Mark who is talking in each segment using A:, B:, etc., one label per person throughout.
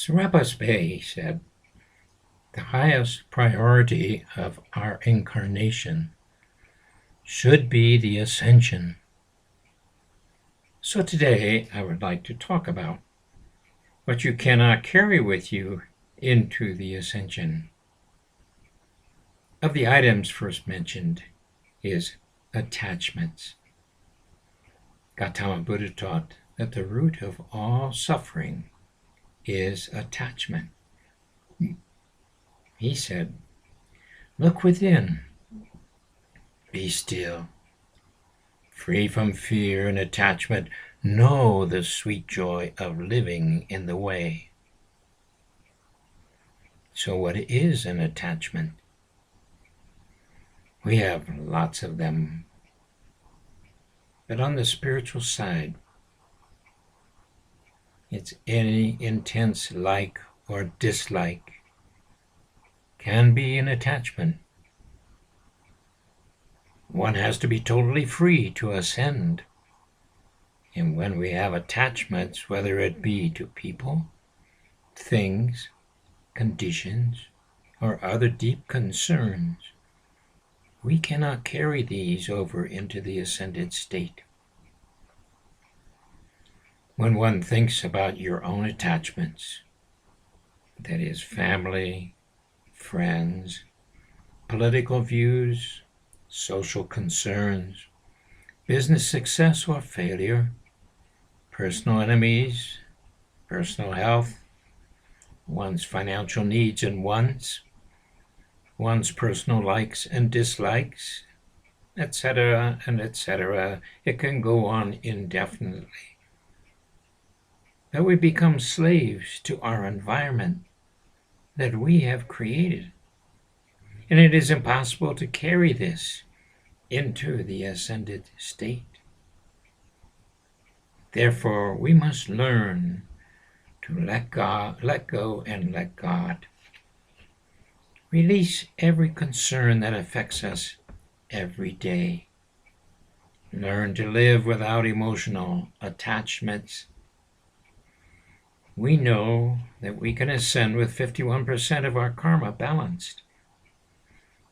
A: Serapis Bey said, "The highest priority of our incarnation should be the ascension." So today I would like to talk about what you cannot carry with you into the ascension. Of the items first mentioned is attachments. Gautama Buddha taught that the root of all suffering is attachment. He said, "Look within, be still. Free from fear and attachment, know the sweet joy of living in the way." So what is an attachment? We have lots of them. But on the spiritual side, it's any intense like or dislike can be an attachment. One has to be totally free to ascend. And when we have attachments, whether it be to people, things, conditions, or other deep concerns, we cannot carry these over into the ascended state. When one thinks about your own attachments, that is family, friends, political views, social concerns, business success or failure, personal enemies, personal health, one's financial needs and wants, one's personal likes and dislikes, etc., and etc. It can go on indefinitely. That we become slaves to our environment that we have created. And it is impossible to carry this into the ascended state. Therefore, we must learn to let go and let God. Release every concern that affects us every day. Learn to live without emotional attachments. We know that we can ascend with 51% of our karma balanced,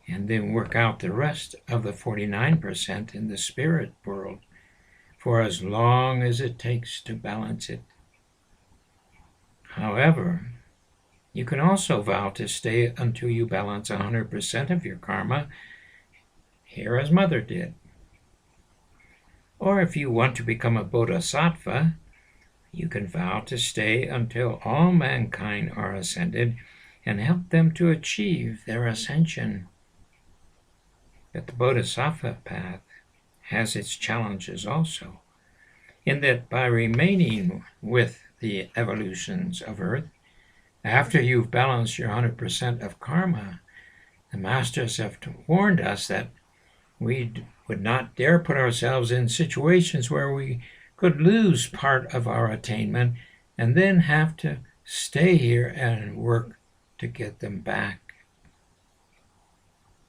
A: and then work out the rest of the 49% in the spirit world for as long as it takes to balance it. However, you can also vow to stay until you balance 100% of your karma, here as Mother did. Or if you want to become a bodhisattva, you can vow to stay until all mankind are ascended and help them to achieve their ascension. But the bodhisattva path has its challenges also, in that by remaining with the evolutions of Earth, after you've balanced your 100% of karma, the masters have warned us that we would not dare put ourselves in situations where we could lose part of our attainment and then have to stay here and work to get them back.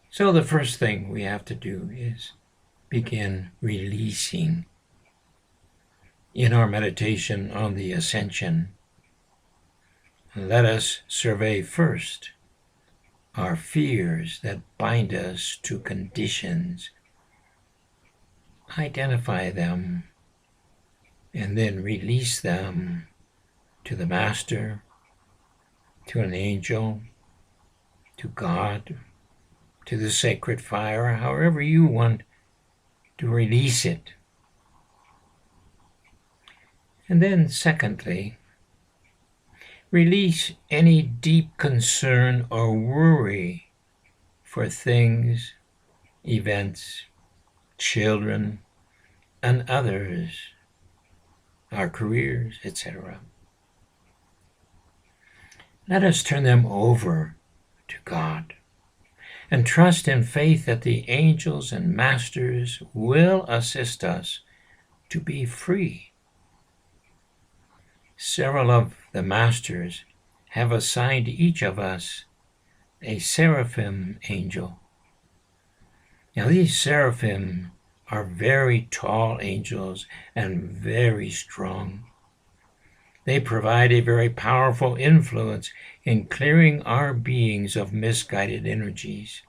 A: So the first thing we have to do is begin releasing. In our meditation on the ascension, let us survey first our fears that bind us to conditions. Identify them and then release them to the Master, to an angel, to God, to the sacred fire, however you want to release it. And then secondly, release any deep concern or worry for things, events, children, and others, our careers, etc. Let us turn them over to God and trust in faith that the angels and masters will assist us to be free. Several of the masters have assigned each of us a seraphim angel. Now these seraphim are very tall angels and very strong. They provide a very powerful influence in clearing our beings of misguided energies.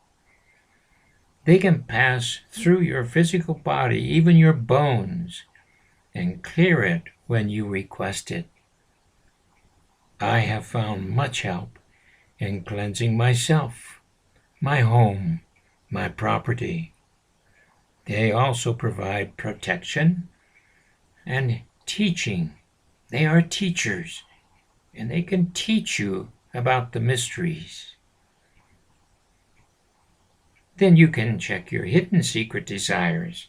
A: They can pass through your physical body, even your bones, and clear it when you request it. I have found much help in cleansing myself, my home, my property. They also provide protection and teaching. They are teachers, and they can teach you about the mysteries. Then you can check your hidden secret desires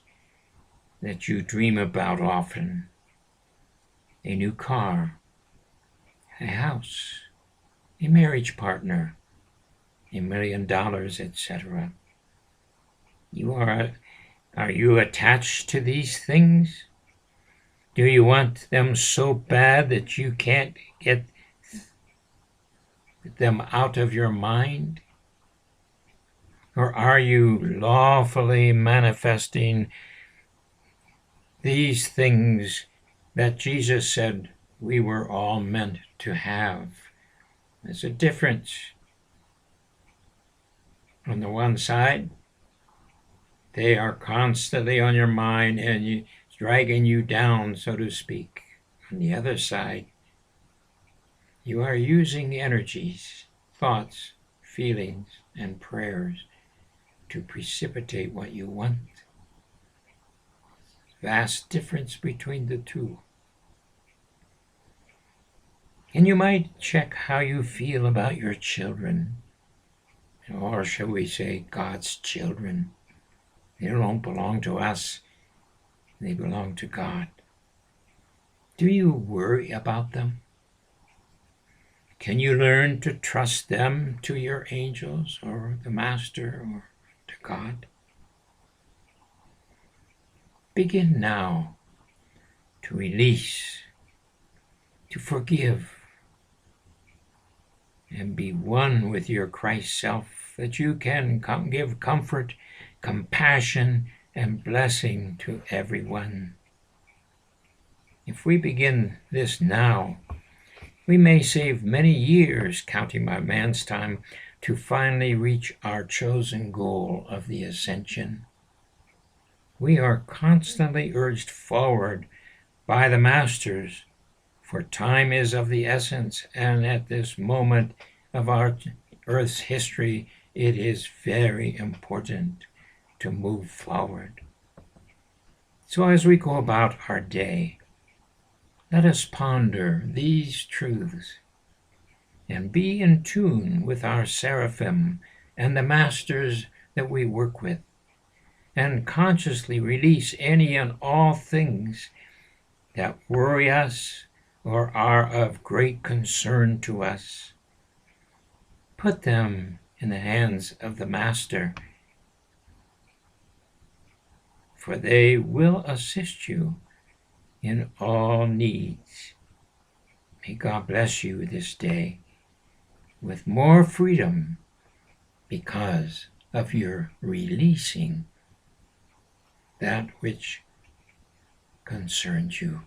A: that you dream about often. A new car, a house, a marriage partner, $1 million, etc. Are you attached to these things? Do you want them so bad that you can't get them out of your mind? Or are you lawfully manifesting these things that Jesus said we were all meant to have? There's a difference. On the one side, they are constantly on your mind and dragging you down, so to speak. On the other side, you are using energies, thoughts, feelings, and prayers to precipitate what you want. Vast difference between the two. And you might check how you feel about your children, or shall we say God's children. They don't belong to us, they belong to God. Do you worry about them? Can you learn to trust them to your angels or the Master or to God? Begin now to release, to forgive, and be one with your Christ self, that you can give comfort, compassion, and blessing to everyone. If we begin this now, we may save many years, counting by man's time, to finally reach our chosen goal of the Ascension. We are constantly urged forward by the Masters, for time is of the essence, and at this moment of our Earth's history, it is very important to move forward. So as we go about our day, let us ponder these truths and be in tune with our seraphim and the Masters that we work with, and consciously release any and all things that worry us or are of great concern to us. Put them in the hands of the Master, for they will assist you in all needs. May God bless you this day with more freedom because of your releasing that which concerns you.